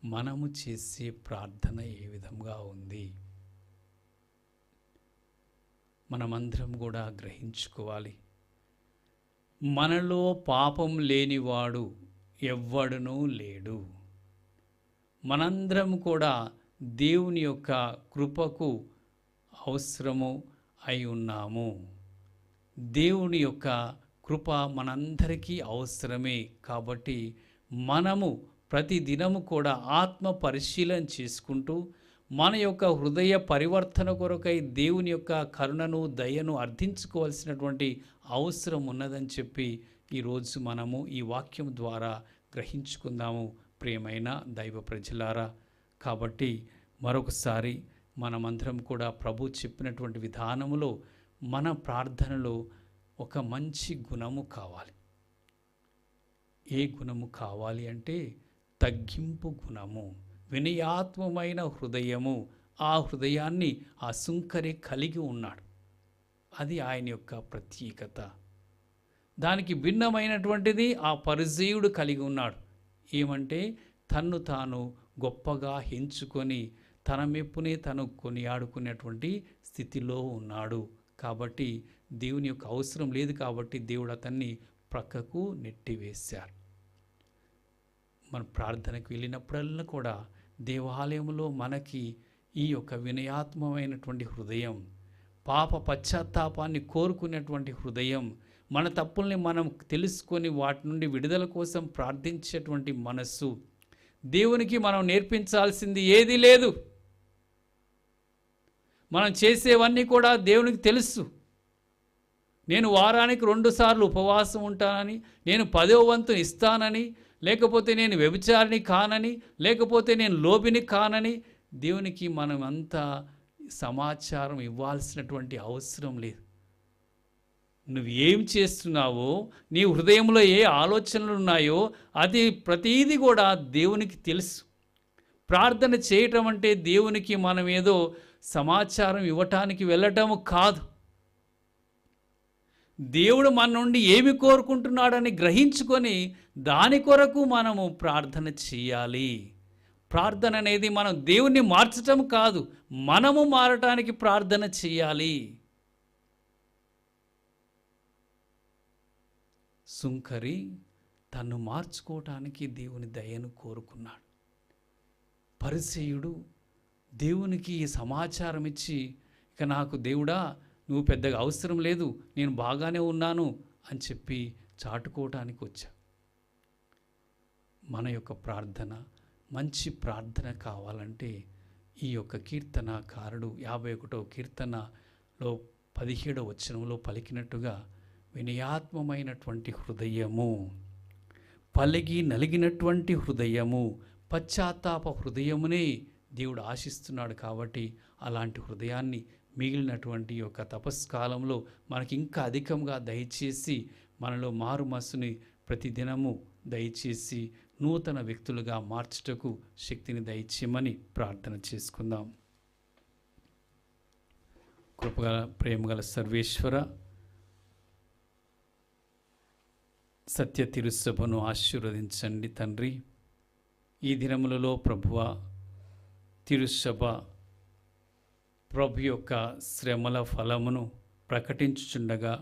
A: మనము చేసే ప్రార్థన ఏ విధంగా ఉంది? మనమందరం కూడా గ్రహించుకోవాలి. మనలో పాపం లేనివాడు ఎవ్వడునూ లేడు. మనందరం కూడా దేవుని యొక్క కృపకు అవసరము అయి ఉన్నాము. దేవుని యొక్క కృప మనందరికీ అవసరమే. కాబట్టి మనము ప్రతి దినము కూడా ఆత్మ పరిశీలన చేసుకుంటూ మన యొక్క హృదయ పరివర్తన కొరకై దేవుని యొక్క కరుణను దయను అర్థించుకోవాల్సినటువంటి అవసరం ఉన్నదని చెప్పి ఈరోజు మనము ఈ వాక్యం ద్వారా గ్రహించుకుందాము ప్రియమైన దైవ ప్రజలారా. కాబట్టి మరొకసారి మనమందరం కూడా ప్రభు చెప్పినటువంటి విధానములో మన ప్రార్థనలో ఒక మంచి గుణము కావాలి. ఏ గుణము కావాలి అంటే తగ్గింపు గుణము, వినయాత్మమైన హృదయము. ఆ హృదయాన్ని ఆ సుంకరి కలిగి ఉన్నాడు. అది ఆయన యొక్క ప్రత్యేకత. దానికి భిన్నమైనటువంటిది ఆ పరిసయ్యుడు కలిగి ఉన్నాడు. ఏమంటే తన్ను తాను గొప్పగా ఎంచుకొని తన మెప్పునే తను కొనియాడుకునేటువంటి స్థితిలో ఉన్నాడు. కాబట్టి దేవుని యొక్క అవసరం లేదు కాబట్టి దేవుడు అతన్ని ప్రక్కకు నెట్టివేశారు. మన ప్రార్థనకు వెళ్ళినప్పుడల్లా కూడా దేవాలయంలో మనకి ఈ యొక్క వినయాత్మకమైనటువంటి హృదయం, పాప పశ్చాత్తాపాన్ని కోరుకునేటువంటి హృదయం, మన తప్పుల్ని మనం తెలుసుకొని వాటి నుండి విడుదల కోసం ప్రార్థించేటువంటి మనస్సు, దేవునికి మనం నేర్పించాల్సింది ఏదీ లేదు. మనం చేసేవన్నీ కూడా దేవునికి తెలుసు. నేను వారానికి 2 సార్లు ఉపవాసం ఉంటానని, నేను 10వ వంతు ఇస్తానని, లేకపోతే నేను వ్యభిచారిని కానని, లేకపోతే నేను లోబిని కానని దేవునికి మనం అంతా సమాచారం ఇవ్వాల్సినటువంటి అవసరం లేదు. నువ్వు ఏం చేస్తున్నావో, నీ హృదయంలో ఏ ఆలోచనలు ఉన్నాయో అది ప్రతీది కూడా దేవునికి తెలుసు. ప్రార్థన చేయటం అంటే దేవునికి మనం ఏదో సమాచారం ఇవ్వటానికి వెళ్ళటము కాదు. దేవుడు మన నుండి ఏమి కోరుకుంటున్నాడని గ్రహించుకొని దాని కొరకు మనము ప్రార్థన చేయాలి. ప్రార్థన అనేది మనం దేవుణ్ణి మార్చటం కాదు, మనము మారటానికి ప్రార్థన చేయాలి. సుంకరి తన్ను మార్చుకోవటానికి దేవుని దయను కోరుకున్నాడు. పరిసయ్యుడు దేవునికి సమాచారం ఇచ్చి, ఇక నాకు దేవుడా నువ్వు పెద్దగా అవసరం లేదు, నేను బాగానే ఉన్నాను అని చెప్పి చాటుకోవటానికి వచ్చా. మన యొక్క ప్రార్థన మంచి ప్రార్థన కావాలంటే ఈ యొక్క కీర్తనకారుడు 51వ కీర్తనలో 17వ వచనంలో పలికినట్టుగా వినయాత్మమైనటువంటి హృదయము, పలిగి నలిగినటువంటి హృదయము, పశ్చాత్తాప హృదయమునే దేవుడు ఆశిస్తున్నాడు. కాబట్టి అలాంటి హృదయాన్ని మిగిలినటువంటి యొక్క తపస్కాలంలో మనకి ఇంకా అధికంగా దయచేసి మనలో మారు మనసుని ప్రతిదినము దయచేసి నూతన వ్యక్తులుగా మార్చుటకు శక్తిని దయచేయమని ప్రార్థన చేసుకుందాం. కృపగల ప్రేమగల సర్వేశ్వర, సత్య తిరుసభను ఆశీర్వదించండి తండ్రి. ఈ దినములలో ప్రభువా తిరుసభ ప్రభు యొక్క శ్రమల ఫలమును ప్రకటించుచుండగా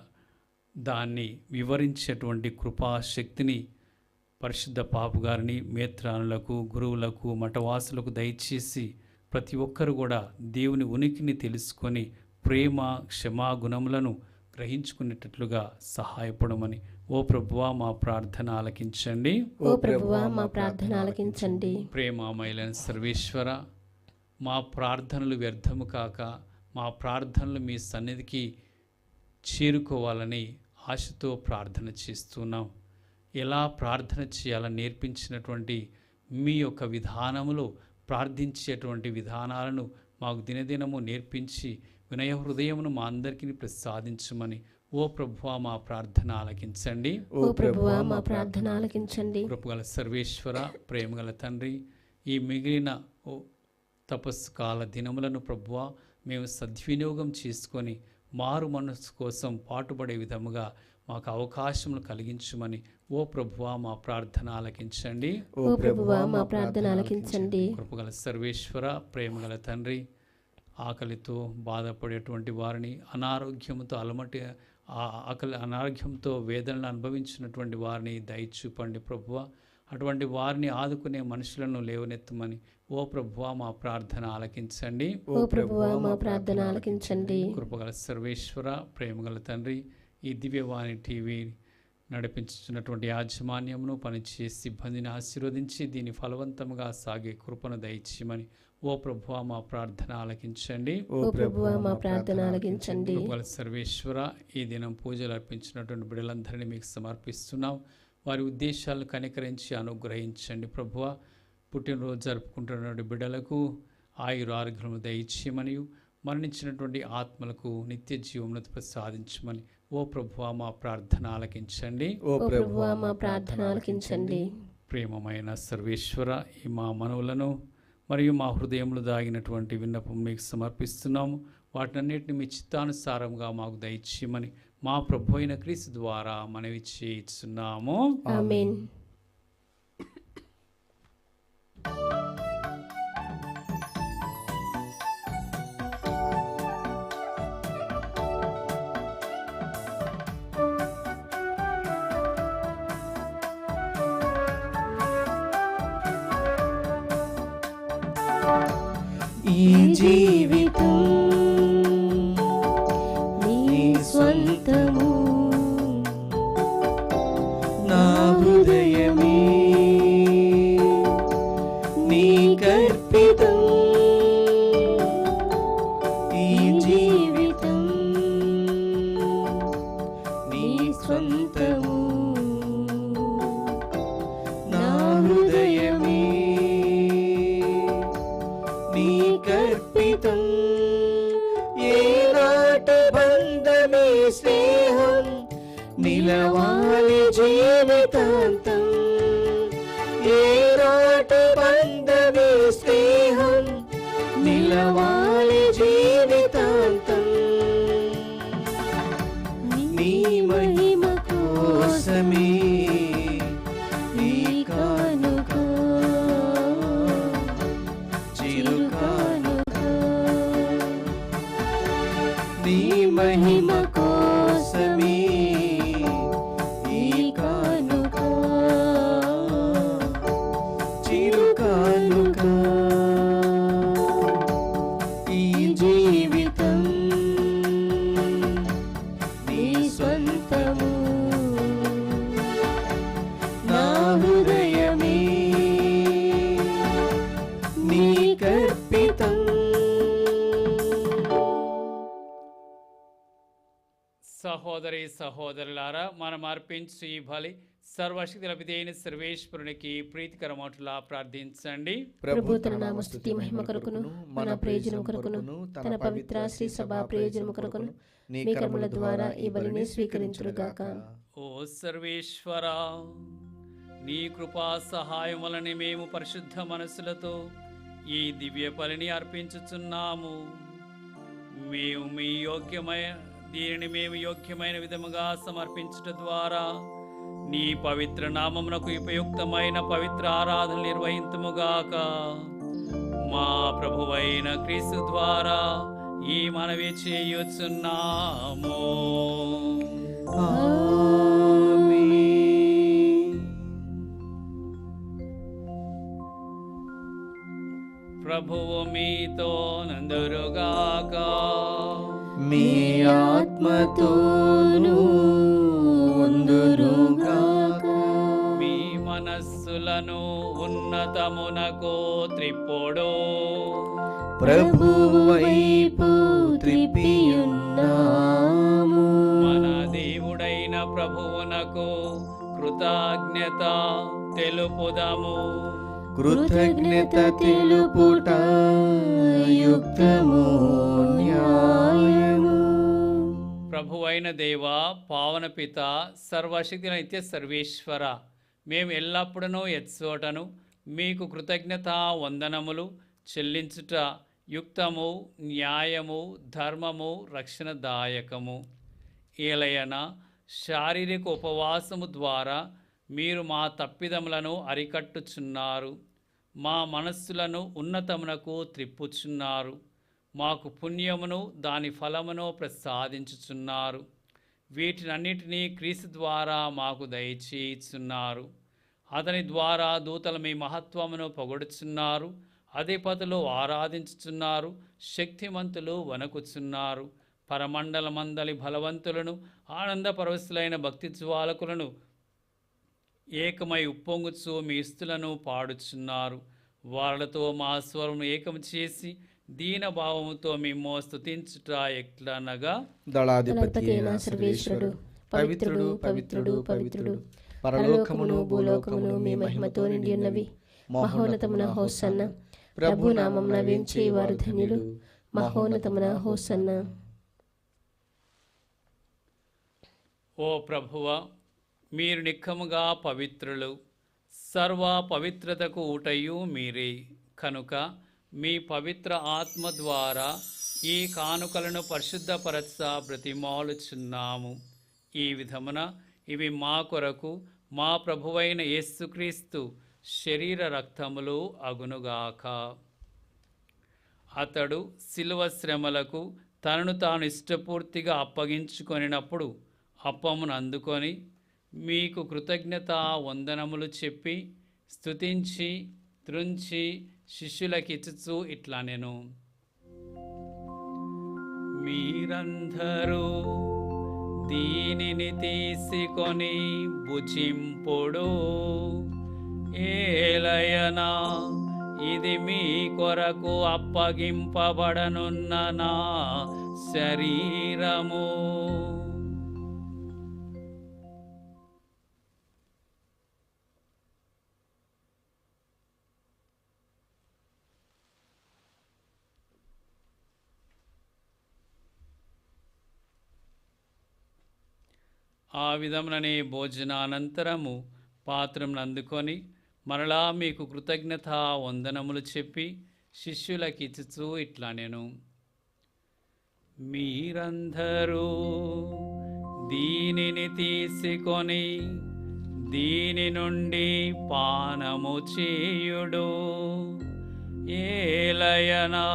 A: దాన్ని వివరించేటువంటి కృపాశక్తిని పరిశుద్ధ పాపు గారిని, మేత్రానులకు, గురువులకు, మఠవాసులకు దయచేసి ప్రతి ఒక్కరు కూడా దేవుని ఉనికిని తెలుసుకొని ప్రేమ క్షమాగుణములను గ్రహించుకునేటట్లుగా సహాయపడమని ఓ ప్రభువా మా ప్రార్థన ఆలకించండి.
B: ఓ ప్రభువా మా ప్రార్థన ఆలకించండి.
A: ప్రేమమయులైన సర్వేశ్వర, మా ప్రార్థనలు వ్యర్థము కాక మా ప్రార్థనలు మీ సన్నిధికి చేరుకోవాలని ఆశతో ప్రార్థన చేస్తున్నాం. ఎలా ప్రార్థన చేయాలని నేర్పించినటువంటి మీ యొక్క విధానములో ప్రార్థించేటువంటి విధానాలను మాకు దినదినము నేర్పించి వినయ హృదయమును మా అందరికీ ప్రసాదించమని ఓ ప్రభువా మా ప్రార్థన ఆలకించండి.
B: ఓ ప్రభువా మా ప్రార్థన ఆలకించండి.
A: కృపగల సర్వేశ్వర, ప్రేమగల తండ్రి, ఈ మిగిలిన తపస్సు కాల దినములను ప్రభువా మేము సద్వినియోగం చేసుకొని మారు మనసు కోసం పాటుపడే విధముగా మాకు అవకాశములు కలిగించమని ఓ ప్రభువా మా ప్రార్థన ఆలకించండి.
B: ఓ ప్రభువా మా ప్రార్థన ఆలకించండి.
A: కృపగల సర్వేశ్వర, ప్రేమగల తండ్రి, ఆకలితో బాధపడేటువంటి వారిని, అనారోగ్యంతో అనారోగ్యంతో వేదనలు అనుభవించినటువంటి వారిని దయచూపండి ప్రభువా. అటువంటి వారిని ఆదుకునే మనుషులను లేవనెత్తమని ఓ ప్రభువా మా ప్రార్థన ఆలకించండి.
B: ఓ ప్రభువా మా ప్రార్థన ఆలకించండి.
A: కృపగల సర్వేశ్వర, ప్రేమగల తండ్రి, ఈ దివ్యవాణి టీవీ నడిపించుతున్నటువంటి యాజమాన్యమును పనిచేసే సిబ్బందిని ఆశీర్వదించి దీన్ని ఫలవంతంగా సాగే కృపను దయచేయమని ఓ ప్రభువా మా ప్రార్థన ఆలకించండి.
B: ఓ ప్రభువా మా ప్రార్థన ఆలకించండి.
A: కృపగల సర్వేశ్వర, ఈ దినం పూజలు అర్పించినటువంటి బిడ్డలందరినీ మీకు సమర్పిస్తున్నాం. వారి ఉద్దేశాలను కనికరించి అనుగ్రహించండి ప్రభువా. పుట్టినరోజు జరుపుకుంటున్నటువంటి బిడ్డలకు ఆయుర ఆరోగ్యము దయచేయమని, మరణించినటువంటి ఆత్మలకు నిత్య జీవమును ప్రసాదించమని ఓ ప్రభువా మా ప్రార్థన ఆలకించండి.
B: ఓ ప్రభువా మా ప్రార్థన ఆలకించండి.
A: ప్రేమమైన సర్వేశ్వర, ఈ మా మనవులను మరియు మా హృదయంలో దాగినటువంటి విన్నపం మీకు సమర్పిస్తున్నాము. వాటినన్నిటిని మీ చిత్తానుసారంగా మాకు దయచేయమని మా ప్రభు అయిన క్రీస్తు ద్వారా మనవి చేయుచున్నాము.
B: ఆమేన్.
C: ఈ జీవితం నీ స్వంతము, నా హృదయమే నీకర్పితం. ఈ జీవితం నీ స్వంతము, నా హృదయమే నీకర్పితం. ఏనాటి బంధమే స్నేహం నిలవాలి జీవితాంతం. ఏనాటి బంధమే స్నేహం నిలవాలి జీవితాంతం. నీ మహిమ కోసమే ఈ కానుక, నీ మహిమ కోసమే ఈ కానుక, చిరు కానుక. ఈ జీవితం నీ స్వంతము, నా హృదయమే నీకర్పితం.
A: సహోదరి సహోదరులారా, మనం అర్పించు ఈ బలి సర్వశక్తుల పితైన సర్వేశ్వరునికి ప్రీతికరమటులా ప్రార్థించండి.
B: ప్రభు తన నామస్తుతి మహిమ కొరకును మన ప్రయోజనం కొరకును తన పవిత్ర శ్రీ సభ ప్రయోజనం కొరకును నీ కర్మల ద్వారా ఈ బలిని స్వీకరించుగాక.
A: ఓ సర్వేశ్వరా, నీ కృపా సహాయం వలన మేము పరిశుద్ధ మనసులతో ఈ దివ్య బలిని అర్పించుచున్నాము. దీనిని మేము యోగ్యమైన విధముగా సమర్పించుట ద్వారా నీ పవిత్ర నామమునకు ఉపయుక్తమైన పవిత్ర ఆరాధన నిర్వహింతుముగాక. మా ప్రభువైన క్రీస్తు ద్వారా ఈ మనవి చేయుచున్నాము. ప్రభువు మీతో నందురుగాక.
C: మీ ఆత్మతోనూ ఉందురుగాక.
A: మీ మనస్సులను ఉన్నతమునకు త్రిప్పుడు
C: ప్రభువు వైపు త్రిప్పియున్నాము.
A: మన దేవుడైన ప్రభువునకు కృతజ్ఞత తెలుపుదము.
C: కృతజ్ఞత తెలుపుట యుక్తము, న్యాయము.
A: ప్రభువైన దేవా, పావన పిత, సర్వశక్తి నిత్య సర్వేశ్వర, మేము ఎల్లప్పుడూ ఎచ్చోటను మీకు కృతజ్ఞత వందనములు చెల్లించుట యుక్తము, న్యాయము, ధర్మము, రక్షణదాయకము. ఏలయన శారీరక ఉపవాసము ద్వారా మీరు మా తప్పిదములను అరికట్టుచున్నారు, మా మనస్సులను ఉన్నతమునకు త్రిప్పుచున్నారు, మాకు పుణ్యమును దాని ఫలమును ప్రసాదించుచున్నారు. వీటినన్నిటినీ క్రీస్తు ద్వారా మాకు దయచేయుచున్నారు. అతని ద్వారా దూతలు మీ మహత్వమును పొగడుచున్నారు, అధిపతులు ఆరాధించుచున్నారు, శక్తిమంతులు వణకుచున్నారు. పరమండలమందలి బలవంతులను ఆనందపరవశులైన భక్తి జ్వాలకులను ఏకమై ఉప్పొంగుచు మీ స్తులను పాడుచున్నారు. వాళ్ళతో మా స్వరము ఏకం చేసి దీనభావముతో మిమ్మో స్తుతించుట ఎట్లనగా,
B: దళాధిపతి అయిన సర్వేశ్వరుడు పవిత్రుడు పవిత్రుడు పవిత్రుడు, పరలోకమును భూలోకమును మీ మహిమతో నిండి ఉన్నవి. మహోన్నతమున హోసన్న, ప్రభు నామమున వేంచేవారు ధన్యులు. మహోన్నతమున హోసన్న.
A: ఓ ప్రభువా, మీరు నిక్కముగా పవిత్రులు, సర్వ పవిత్రతకు ఊటయు మీరే. కనుక మీ పవిత్ర ఆత్మ ద్వారా ఈ కానుకలను పరిశుద్ధపరచ బ్రతిమాలుచున్నాము. ఈ విధమున ఇవి మా కొరకు మా ప్రభువైన యేసుక్రీస్తు శరీర రక్తములు అగునుగాక. అతడు శిలువ శ్రమలకు తనను తాను ఇష్టపూర్తిగా అప్పగించుకొనినప్పుడు అప్పమును అందుకొని మీకు కృతజ్ఞతా వందనములు చెప్పి స్తుతించి త్రుంచి శిష్యులకిచ్చుచు ఇట్లనెను, మీరందరూ దీనిని తీసుకొని భుజింపుడు. ఏలయనా ఇది మీ కొరకు అప్పగింపబడనున్న నా శరీరము. ఆ విధముననే భోజనానంతరము పాత్రమును అందుకొని మరలా మీకు కృతజ్ఞతా వందనములు చెప్పి శిష్యులకిచ్చుచు ఇట్లనెను, మీరందరూ దీనిని తీసుకొని దీని నుండి పానము చేయుడు. ఏలయనా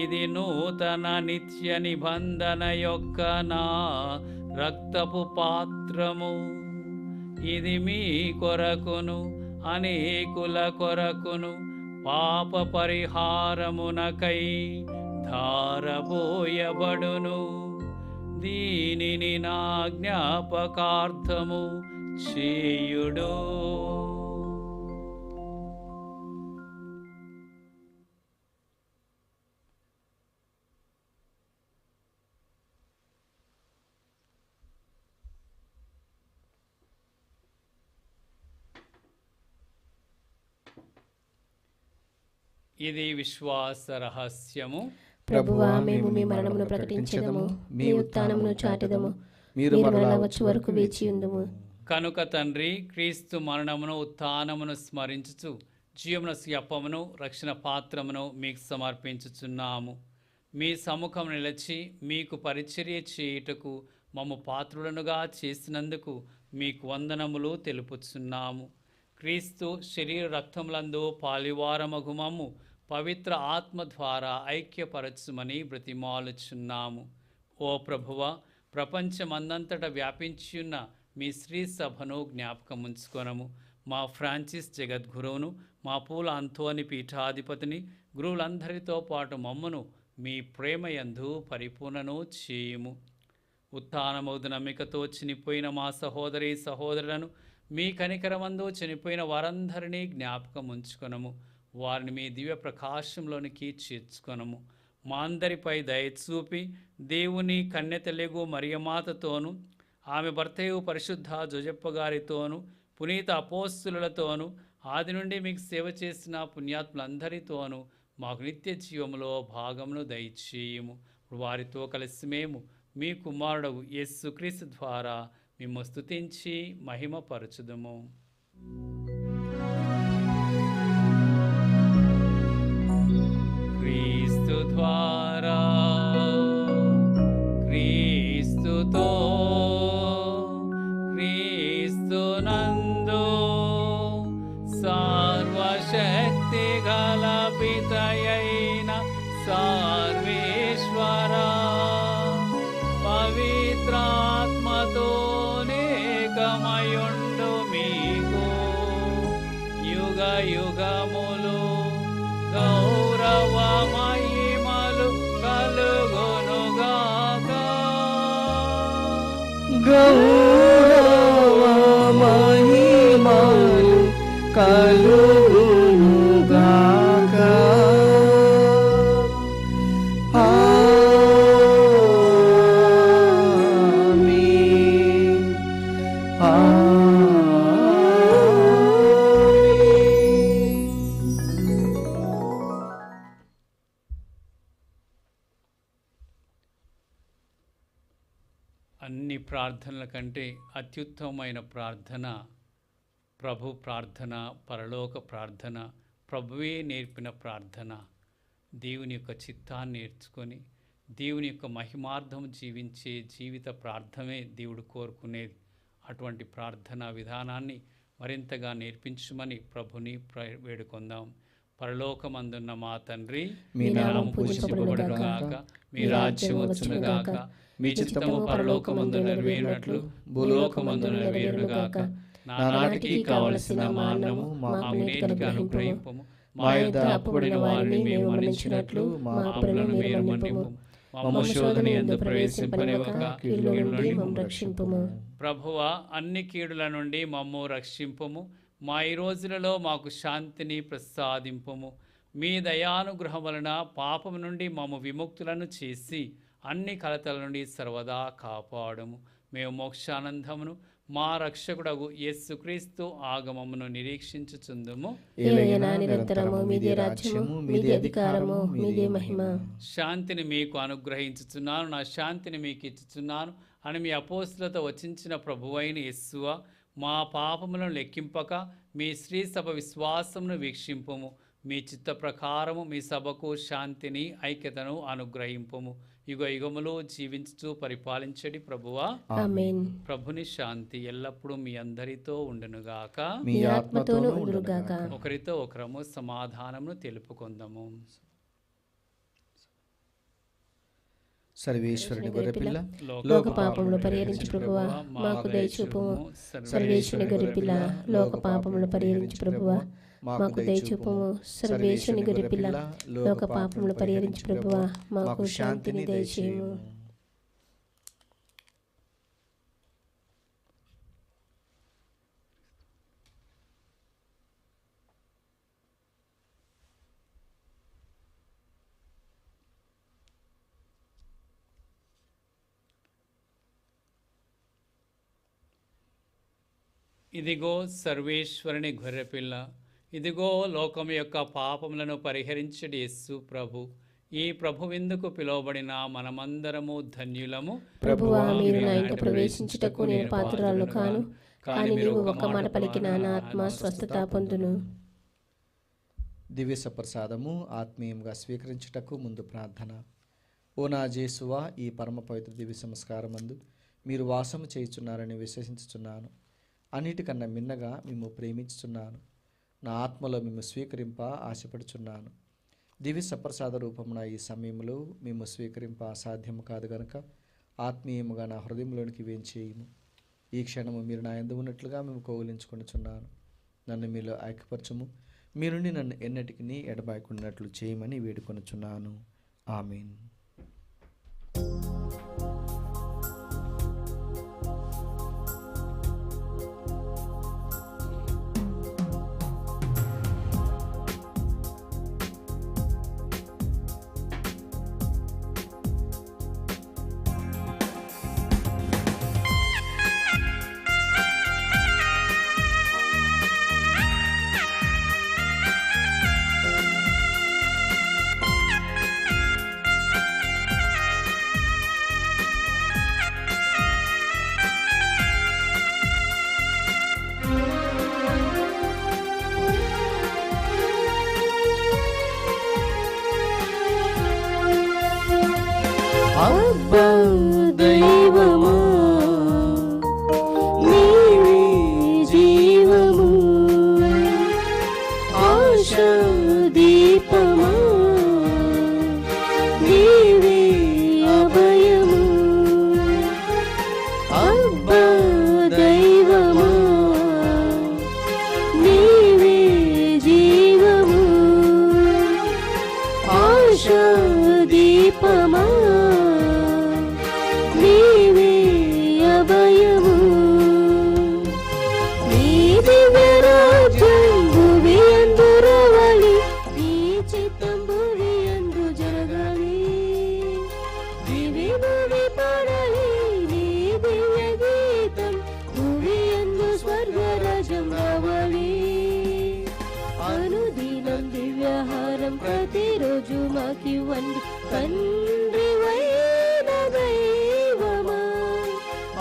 A: ఇది నూతన నిత్య నిబంధన యొక్క నా రక్తపు పాత్రము. ఇది మీ కొరకును అనేకుల కొరకును పాప పరిహారమునకై ధారబోయబడును. దీనిని నా జ్ఞాపకార్థము చేయుడు. ఇది విశ్వాస రహస్యము.
B: ప్రభువా, మేము మీ మరణమును ప్రకటించెదము, మీ ఉత్థానమును చాటెదము. మీరు మరలా వచ్చే వరకు వేచి ఉందుము.
A: కనుక తండ్రి, క్రీస్తు మరణమును ఉత్థానమును స్మరించుచు జీవమునసు అప్పమును రక్షణ పాత్రమును మీకు సమర్పించుచున్నాము. మీ సముఖం నిలిచి మీకు పరిచర్య చేయుటకు మమ్ము పాత్రులనుగా చేసినందుకు మీకు వందనములు తెలుపుచున్నాము. క్రీస్తు శరీర రక్తములందు పాలివారమగు మమ్ము పవిత్ర ఆత్మ ద్వారా ఐక్యపరచుమని బ్రతిమాలుచున్నాము. ఓ ప్రభువా, ప్రపంచమందంతటా వ్యాపించియున్న మీ శ్రీ సభను జ్ఞాపకముంచుకొనము. మా ఫ్రాన్సిస్ జగద్గురువును, మా పూల అంతోని పీఠాధిపతిని, గురువులందరితో పాటు మమ్మను మీ ప్రేమయందు పరిపూర్ణను చేయుము. ఉత్థానమౌదు నమ్మికతో చనిపోయిన మా సహోదరి సహోదరులను, మీ కనికరమందు చనిపోయిన వారందరినీ జ్ఞాపకం ఉంచుకొనము. వారిని మీ దివ్య ప్రకాశంలోనికి చేర్చుకొనము. మా అందరిపై దయచూపి దేవుని కన్యతెలెగు మరియమాతతోనూ, ఆమె భర్తయు పరిశుద్ధ జోజప్ప గారితోనూ, పునీత అపోస్తులతోనూ, ఆది నుండి మీకు సేవ చేసిన పుణ్యాత్ములందరితోనూ మాకు నిత్య జీవములో భాగమును దయచేయము. వారితో కలిసి మేము మీ కుమారుడు యేసుక్రీస్తు ద్వారా మిమ్ము స్తుతించి మహిమపరచుదుము. క్రీస్తు ద్వారా, క్రీస్తుతో, క్రీస్తునందు సర్వశక్తి గల పితయైన సర్వేశ్వరా, పవిత్రాత్మతో నేకమయుండు మీకు యుగ యుగములు గౌరవ మహిమలు కలుగునుగాక.
C: గౌరవ మహిమలు కలుగునుగాక. ఆమేన్.
A: అన్ని ప్రార్థనల కంటే అత్యుత్తమమైన ప్రార్థన ప్రభు ప్రార్థన, పరలోక ప్రార్థన, ప్రభువే నేర్పిన ప్రార్థన. దేవుని యొక్క చిత్తాన్ని నేర్చుకొని దేవుని యొక్క మహిమార్థం జీవించే జీవిత ప్రార్థనే దేవుడు కోరుకునేది. అటువంటి ప్రార్థనా విధానాన్ని మరింతగా నేర్పించమని ప్రభుని వేడుకొందాం. పరలోకమందున్న మా తండ్రి, మీ నామము పూజింపబడుగాక, మీ రాజ్యం వచ్చునుగాక, మీ చిత్తము పరలోకమందు నెరవేరినట్లు భూలోకమందు నెరవేరునుగాక. నానాటికి కావలసిన మా అన్నము మాకు నేటికి అనుగ్రహింపుము. మా యొద్ద అప్పుబడిన వారిని మేము మన్నించినట్లు మా అప్పులను మీరు మన్నింపుము. మమ్ము శోధన యందు ప్రవేశింపనివ్వక కీడుల నుండి మమ్ము రక్షింపుము. ప్రభువా, అన్ని కీడుల నుండి మమ్ము రక్షింపుము. మా ఈ రోజులలో మాకు శాంతిని ప్రసాదింపుము. మీ దయానుగ్రహం వలన పాపము నుండి మమ్ము విముక్తులను చేసి అన్ని కలతల నుండి సర్వదా కాపాడుము. మేము మోక్షానందమును మా రక్షకుడగు యేసుక్రీస్తు ఆగమమును నిరీక్షించుచుందుము.
B: నిరంతరము మీదే రాజ్యము, మీదే అధికారము, మీదే మహిమ.
A: శాంతిని మీకు అనుగ్రహించుచున్నాను, నా శాంతిని మీకు ఇచ్చుచున్నాను అని మీ అపోస్తులతో వచించిన ప్రభువైన యేసువా, మా పాపములను లెక్కింపక మీ శ్రీ సభ విశ్వాసమును వీక్షింపుము. మీ చిత్త ప్రకారము మీ సభకు శాంతిని, ఐక్యతను అనుగ్రహింపుము. యుగ యుగములు జీవించుచు పరిపాలించడి ప్రభువా.
B: ఆమేన్.
A: ప్రభుని శాంతి ఎల్లప్పుడూ మీ అందరితో ఉండునుగాక,
B: మీ ఆత్మతోనూ ఉండుగాక.
A: ఒకరితో ఒకరము సమాధానమును తెలుపుకొందాము.
C: సర్వేశ్వరుని గొర్రెపిల్ల,
B: లోక పాపములు పరిహరించు ప్రభువా, మాకు దయచూపుము. సర్వేశ్వరుని గొర్రెపిల్ల, లోక పాపములు పరిహరించు ప్రభువా, మాకు దయచూపుము. సర్వేశ్వరుని గొర్రెపిల్ల, లోక పాపములు పరిహరించు ప్రభువా, మాకు శాంతిని దయచేయుము.
A: ఇదిగో సర్వేశ్వరుని గొర్రెపిల్ల, ఇదిగో లోకం యొక్క పాపములను పరిహరించడి యేసు ప్రభు. ఈ ప్రభువెందుకు పిలువబడిన మనమందరము ధన్యులము.
B: ప్రభువా, మీరు నా ఇంట ప్రవేశించుటకు నేను పాత్రురాలు కాను, కానీ నీవు ఒక్క మాట పలికిన నా ఆత్మ స్వస్థత పొందును.
C: దివ్య సప్రసాదము ఆత్మీయంగా స్వీకరించుటకు ముందు ప్రార్థన. ఓ నా జేసువా, ఈ పరమ పవిత్ర దివ్య సంస్కారమందు మీరు వాసము చేయుచున్నారని విశ్వసించుచున్నాను. అన్నిటికన్నా మిన్నగా మేము ప్రేమించుచున్నాను. నా ఆత్మలో మేము స్వీకరింప ఆశపడుచున్నాను. దివ్య సప్రసాద రూపమున ఈ సమయంలో మేము స్వీకరింప అసాధ్యము కాదు గనుక ఆత్మీయముగా నా హృదయంలోనికి వేంచేయము. ఈ క్షణము మీరు నా యందు ఉన్నట్లుగా మేము కౌగిలించుకొనుచున్నాను. నన్ను మీలో ఐక్యపరచుము. మీ నుండి నన్ను ఎన్నటికి ఎడబాయకున్నట్లు చేయమని వేడుకొనుచున్నాను. ఆమేన్.
B: దివ్య రాజ్యం భూమి యందు రావాలి, నీ చిత్తం భూమి యందు జరగాలి. దివి భూమి పాడాలి నీ దివ్య గీతం, భూమి యందు స్వర్గరాజ్యం రావాలి. అనుదినం దివ్యాహారం ప్రతిరోజు మాకివ్వండి, తండ్రి వైన దైవమా.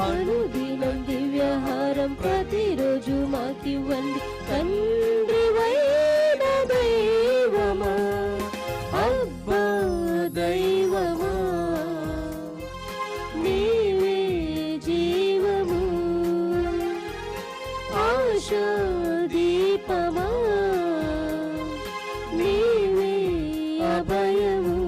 B: అనుదినం దివ్యాహారం ప్రతిరోజు మాకివ్వండి, తండ్రి వైన దైవమా. అబ్బా దైవమా, నీవే జీవము, ఆశా దీపమా, నీవే అభయము.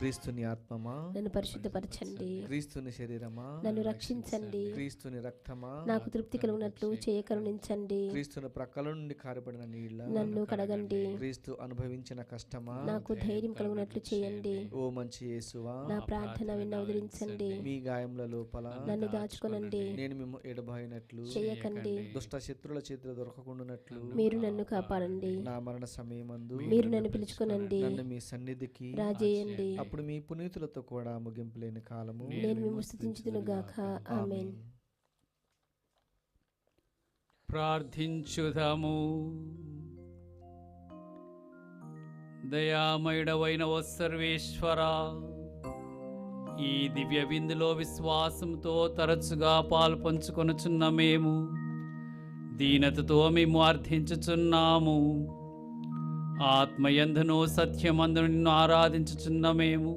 C: క్రీస్తుని ఆత్మమా,
B: నన్ను పరిశుద్ధపరచండి,
C: క్రీస్తుని శరీరమా,
B: నన్ను రక్షించండి.
C: క్రీస్తుని రక్తమా,
B: నాకు తృప్తి కలుగునట్లు చేయకరుణించండి.
C: క్రీస్తుని ప్రక్కల నుండి కారిపడిన నీళ్ళ,
B: నన్ను కడగండి.
C: క్రీస్తు అనుభవించిన కష్టమా,
B: నాకు ధైర్యం కలుగునట్లు చేయండి.
C: ఓ మంచి యేసువా,
B: నా ప్రార్థన విన్నవదరించండి.
C: మీ గాయముల లోపల
B: నన్ను దాచుకొనండి.
C: నేను మిమ్ము ఎడబాయినట్లు,
B: చేయకండి.
C: దుష్ట శత్రుల చేతిలో దొరకకుండానట్లు
B: మీరు నన్ను కాపాడండి.
C: నా మరణ సమయమందు
B: మీరు నన్ను పిలుచుకొనండి.
C: నన్ను మీ సన్నిధికి
B: రాజేయండి.
C: అప్పుడు మీ పునీతులతో కూడా ముగింపు లేని కాలము
B: నేను మిమ్ము స్తుతించుదును గాక. ఆమేన్.
A: ప్రార్థించుదాము. దయామయుడవైన ఓ సర్వేశ్వరా, ఈ దివ్య విందులో విశ్వాసంతో తరచుగా పాల్పంచుకొనుచున్న మేము దీనతతో మేము అర్థించుచున్నాము. ఆత్మయందును సత్యమందును నిన్ను ఆరాధించుచున్న మేము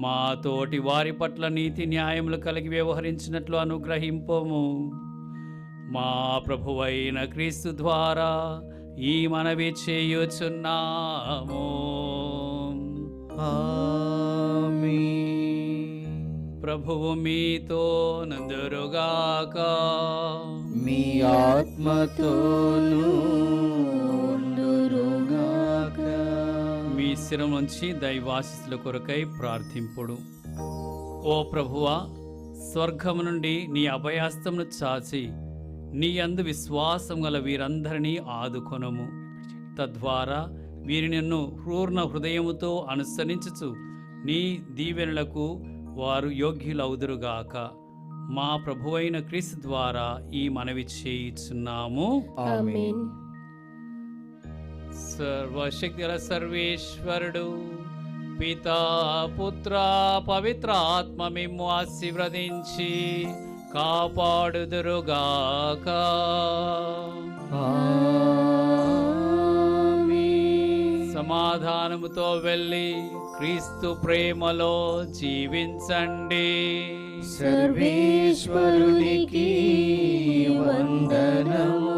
A: మా తోటి వారి పట్ల నీతి న్యాయములు కలిగి వ్యవహరించినట్లు అనుగ్రహింపము. మా ప్రభువైన క్రీస్తు ద్వారా ఈ మనవి చేయుచున్నాము.
C: ఆమేన్.
A: ప్రభువు మీతో నందురుగాక.
C: మీ ఆత్మతోను
A: మీ శిరం నుంచి దైవాశీస్సుల కొరకై ప్రార్థింపుడు. ఓ ప్రభువా, స్వర్గము నుండి నీ అభయాస్తమును చాచి నీ యందు విశ్వాసం గల వీరందరినీ ఆదుకొనుము. తద్వారా వీరి నిన్ను పూర్ణ హృదయముతో అనుసరించుచు నీ దీవెనలకు వారు యోగ్యులవుదురుగాక. మా ప్రభువైన క్రీస్తు ద్వారా ఈ మనవి చేయుచున్నాము.
B: ఆమేన్.
A: సర్వశక్తి గల సర్వేశ్వరుడు పితా పుత్ర పవిత్రాత్మ మిమ్ము ఆశీర్వదించి కాపాడుదురుగాక.
C: ఆమేన్.
A: సమాధానముతో వెళ్ళి క్రీస్తు ప్రేమలో జీవించండి.
C: సర్వేశ్వరునికి వందనములు.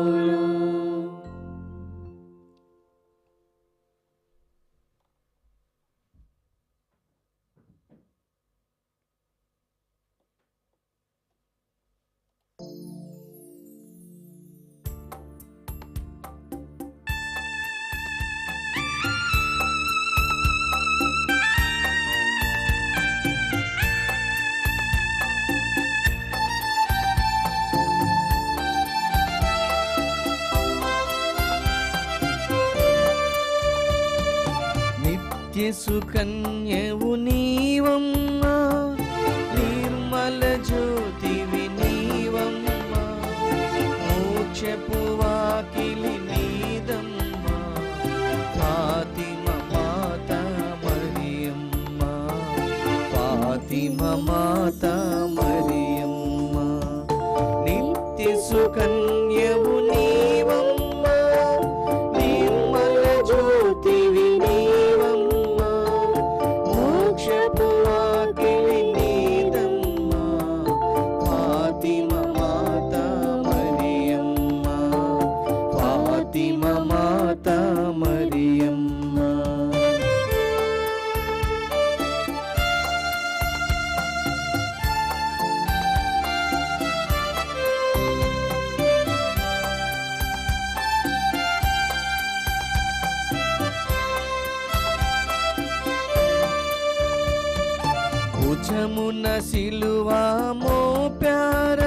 C: సుకన్యవు నీవమ్మా, నిర్మల జ్యోతివి నీవమ్మా, మోక్షపు వాకిలి నీదమ్మా, ఫాతిమ మాత మరియమ్మా, ఫాతిమ మాత మరియమ్మా, నిత్య సుకన్యవు నీవమ్మా, నిర్మల జ్యోతివి నీవమ్మా, మోక్షపు వాకిలి నీదమ్మా, ఫాతిమ మాత మరియమ్మా, ఫాతిమ మాత మరియమ్మా. భుజమున సిలువ మోప్యార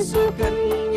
C: యేసు కన్య